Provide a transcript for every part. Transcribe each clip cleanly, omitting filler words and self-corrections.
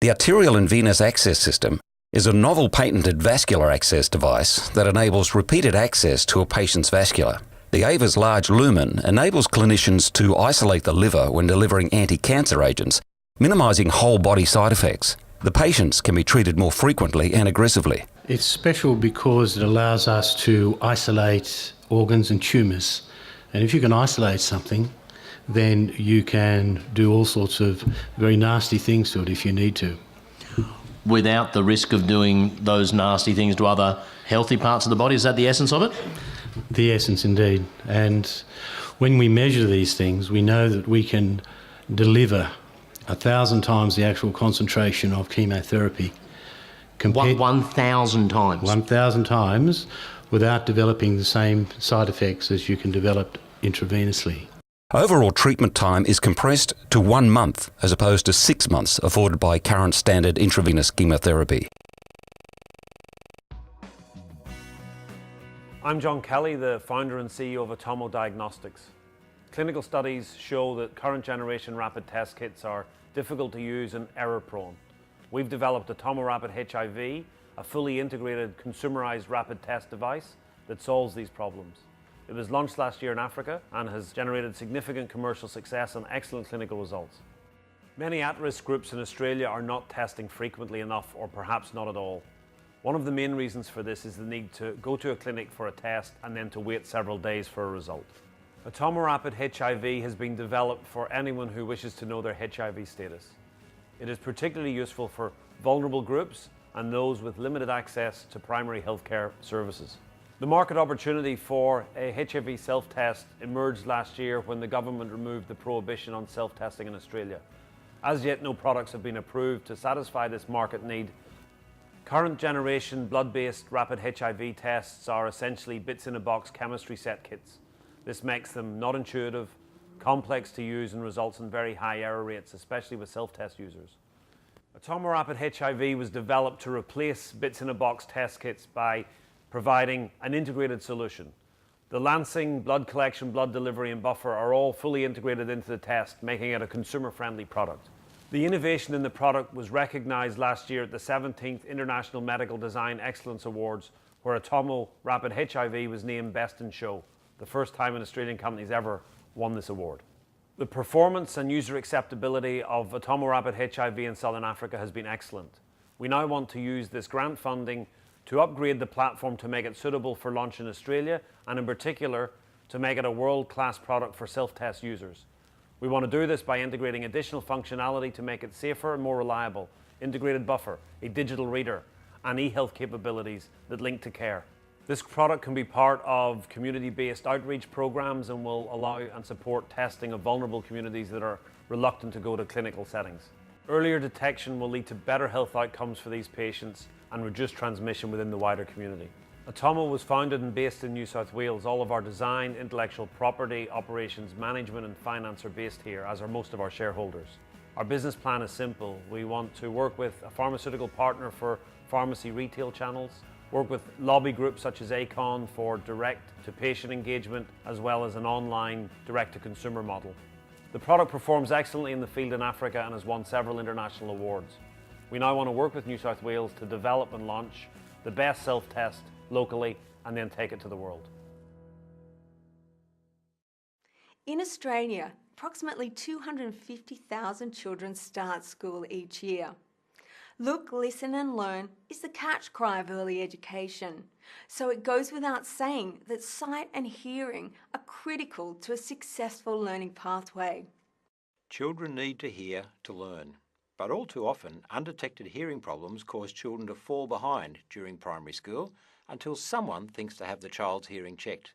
The arterial and venous access system is a novel patented vascular access device that enables repeated access to a patient's vascula. The AVA's large lumen enables clinicians to isolate the liver when delivering anti-cancer agents, minimising whole body side effects. The patients can be treated more frequently and aggressively. It's special because it allows us to isolate organs and tumours. And if you can isolate something, then you can do all sorts of very nasty things to it if you need to. Without the risk of doing those nasty things to other healthy parts of the body, is that the essence of it? The essence indeed. And when we measure these things, we know that we can deliver 1,000 times the actual concentration of chemotherapy. 1,000 times? 1,000 times without developing the same side effects as you can develop intravenously. Overall treatment time is compressed to 1 month as opposed to 6 months afforded by current standard intravenous chemotherapy. I'm John Kelly, the founder and CEO of Atomo Diagnostics. Clinical studies show that current generation rapid test kits are difficult to use and error prone. We've developed Atomo Rapid HIV, a fully integrated consumerized rapid test device that solves these problems. It was launched last year in Africa and has generated significant commercial success and excellent clinical results. Many at-risk groups in Australia are not testing frequently enough or perhaps not at all. One of the main reasons for this is the need to go to a clinic for a test and then to wait several days for a result. Atomo Rapid HIV has been developed for anyone who wishes to know their HIV status. It is particularly useful for vulnerable groups and those with limited access to primary healthcare services. The market opportunity for a HIV self-test emerged last year when the government removed the prohibition on self-testing in Australia. As yet, no products have been approved to satisfy this market need. Current generation blood-based rapid HIV tests are essentially bits-in-a-box chemistry set kits. This makes them not intuitive, complex to use, and results in very high error rates, especially with self-test users. Atomo Rapid HIV was developed to replace bits-in-a-box test kits by providing an integrated solution. The lancing, blood collection, blood delivery and buffer are all fully integrated into the test, making it a consumer-friendly product. The innovation in the product was recognized last year at the 17th International Medical Design Excellence Awards, where Atomo Rapid HIV was named Best in Show, the first time an Australian company's ever won this award. The performance and user acceptability of Atomo Rapid HIV in Southern Africa has been excellent. We now want to use this grant funding to upgrade the platform to make it suitable for launch in Australia, and in particular, to make it a world-class product for self-test users. We want to do this by integrating additional functionality to make it safer and more reliable, integrated buffer, a digital reader, and e-health capabilities that link to care. This product can be part of community-based outreach programs and will allow and support testing of vulnerable communities that are reluctant to go to clinical settings. Earlier detection will lead to better health outcomes for these patients and reduce transmission within the wider community. Atomo was founded and based in New South Wales. All of our design, intellectual property, operations, management and finance are based here, as are most of our shareholders. Our business plan is simple. We want to work with a pharmaceutical partner for pharmacy retail channels, work with lobby groups such as ACON for direct-to-patient engagement, as well as an online direct-to-consumer model. The product performs excellently in the field in Africa and has won several international awards. We now want to work with New South Wales to develop and launch the best self-test locally and then take it to the world. In Australia, approximately 250,000 children start school each year. Look, listen and learn is the catch cry of early education. So it goes without saying that sight and hearing are critical to a successful learning pathway. Children need to hear to learn, but all too often undetected hearing problems cause children to fall behind during primary school until someone thinks to have the child's hearing checked.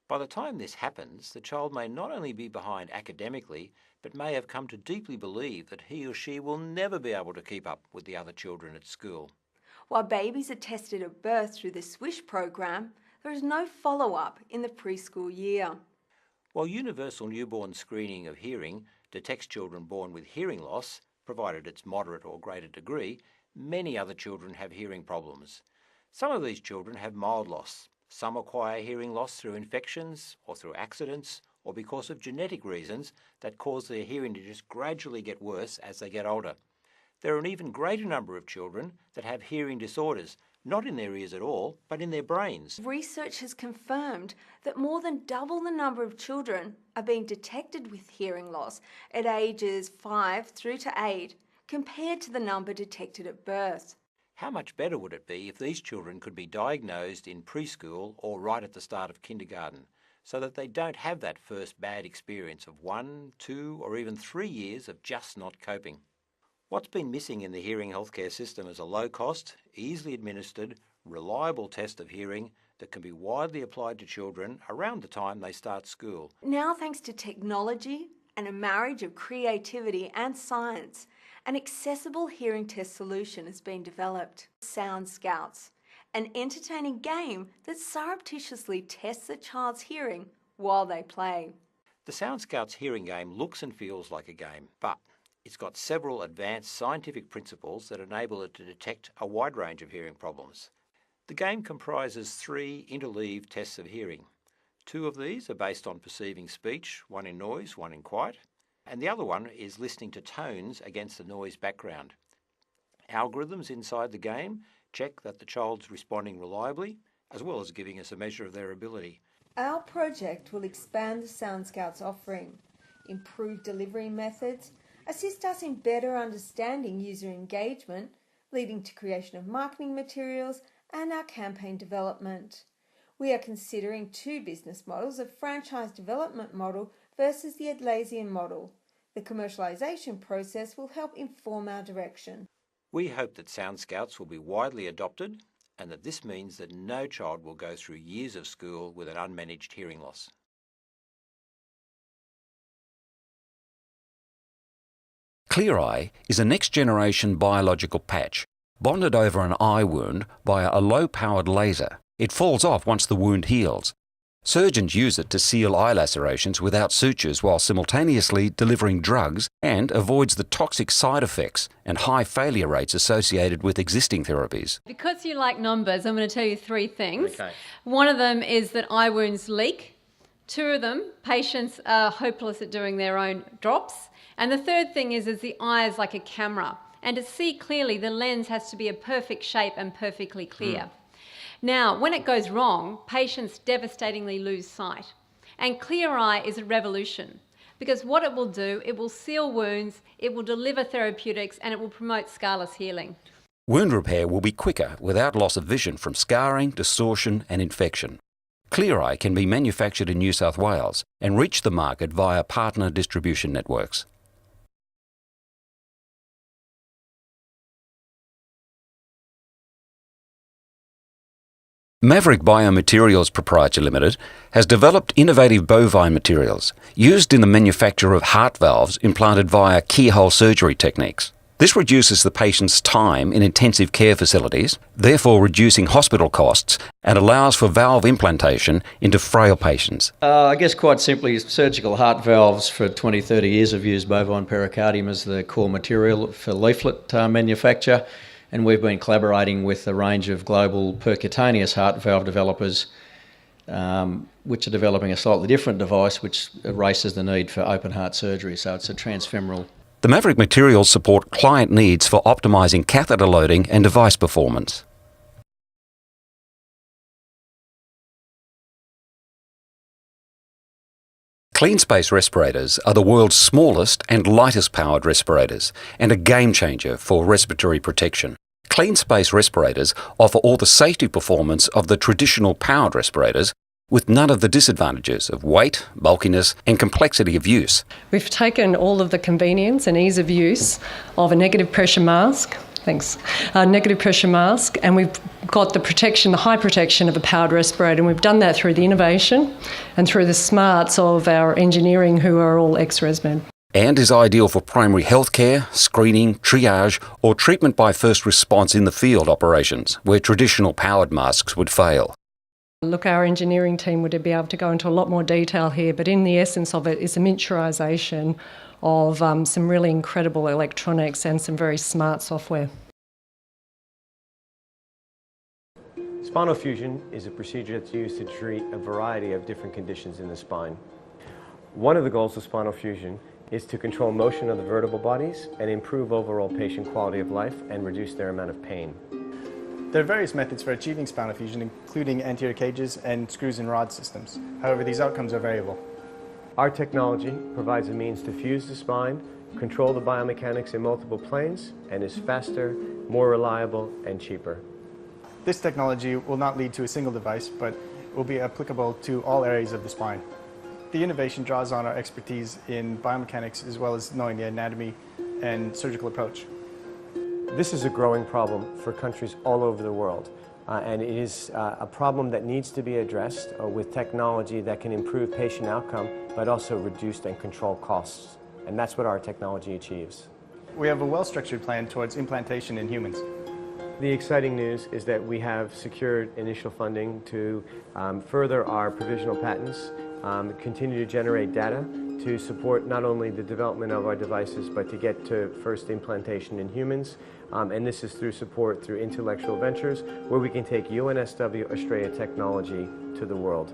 By the time this happens, the child may not only be behind academically, but may have come to deeply believe that he or she will never be able to keep up with the other children at school. While babies are tested at birth through the SWISH program, there is no follow-up in the preschool year. While universal newborn screening of hearing detects children born with hearing loss, provided it's moderate or greater degree, many other children have hearing problems. Some of these children have mild loss. Some acquire hearing loss through infections or through accidents or because of genetic reasons that cause their hearing to just gradually get worse as they get older. There are an even greater number of children that have hearing disorders, not in their ears at all, but in their brains. Research has confirmed that more than double the number of children are being detected with hearing loss at ages 5 through to 8 compared to the number detected at birth. How much better would it be if these children could be diagnosed in preschool or right at the start of kindergarten, so that they don't have that first bad experience of 1, 2 or even 3 years of just not coping? What's been missing in the hearing healthcare system is a low-cost, easily administered, reliable test of hearing that can be widely applied to children around the time they start school. Now, thanks to technology and a marriage of creativity and science, an accessible hearing test solution has been developed. Sound Scouts, an entertaining game that surreptitiously tests a child's hearing while they play. The Sound Scouts hearing game looks and feels like a game, but it's got several advanced scientific principles that enable it to detect a wide range of hearing problems. The game comprises 3 interleaved tests of hearing. 2 of these are based on perceiving speech, one in noise, one in quiet, and the other one is listening to tones against the noise background. Algorithms inside the game check that the child's responding reliably, as well as giving us a measure of their ability. Our project will expand the Sound Scouts offering, improve delivery methods, assist us in better understanding user engagement, leading to creation of marketing materials and our campaign development. We are considering 2 business models, a franchise development model versus the Adlasian model. The commercialisation process will help inform our direction. We hope that Sound Scouts will be widely adopted and that this means that no child will go through years of school with an unmanaged hearing loss. ClearEye is a next-generation biological patch bonded over an eye wound via a low-powered laser. It falls off once the wound heals. Surgeons use it to seal eye lacerations without sutures while simultaneously delivering drugs, and avoids the toxic side effects and high failure rates associated with existing therapies. Because you like numbers, I'm going to tell you 3 things. Okay. One of them is that eye wounds leak. 2 of them, patients are hopeless at doing their own drops. And the third thing is the eye is like a camera. And to see clearly, the lens has to be a perfect shape and perfectly clear. Now, when it goes wrong, patients devastatingly lose sight. And ClearEye is a revolution, because what it will do, it will seal wounds, it will deliver therapeutics, and it will promote scarless healing. Wound repair will be quicker without loss of vision from scarring, distortion and infection. ClearEye can be manufactured in New South Wales and reach the market via partner distribution networks. Maverick Biomaterials Proprietary Limited has developed innovative bovine materials used in the manufacture of heart valves implanted via keyhole surgery techniques. This reduces the patient's time in intensive care facilities, therefore reducing hospital costs, and allows for valve implantation into frail patients. I guess quite simply, surgical heart valves for 20, 30 years have used bovine pericardium as the core material for leaflet manufacture. And we've been collaborating with a range of global percutaneous heart valve developers, which are developing a slightly different device which erases the need for open heart surgery. So it's a transfemoral. The Maverick materials support client needs for optimising catheter loading and device performance. CleanSpace respirators are the world's smallest and lightest powered respirators and a game changer for respiratory protection. CleanSpace respirators offer all the safety performance of the traditional powered respirators with none of the disadvantages of weight, bulkiness and complexity of use. We've taken all of the convenience and ease of use of a negative pressure mask, negative pressure mask, and we've got the protection, the high protection of a powered respirator, and we've done that through the innovation and through the smarts of our engineering who are all ex-ResMed. And is ideal for primary healthcare, screening, triage or treatment by first response in the field operations where traditional powered masks would fail. Look, our engineering team would be able to go into a lot more detail here, but in the essence of it is a miniaturisation of some really incredible electronics and some very smart software. Spinal fusion is a procedure that's used to treat a variety of different conditions in the spine. One of the goals of spinal fusion is to control motion of the vertebral bodies and improve overall patient quality of life and reduce their amount of pain. There are various methods for achieving spinal fusion, including anterior cages and screws and rod systems. However, these outcomes are variable. Our technology provides a means to fuse the spine, control the biomechanics in multiple planes, and is faster, more reliable, and cheaper. This technology will not lead to a single device, but will be applicable to all areas of the spine. The innovation draws on our expertise in biomechanics as well as knowing the anatomy and surgical approach. This is a growing problem for countries all over the world, and it is a problem that needs to be addressed with technology that can improve patient outcome, but also reduce and control costs. And that's what our technology achieves. We have a well-structured plan towards implantation in humans. The exciting news is that we have secured initial funding to further our provisional patents, continue to generate data to support not only the development of our devices, but to get to first implantation in humans. And this is through support through intellectual ventures, where we can take UNSW Australia technology to the world.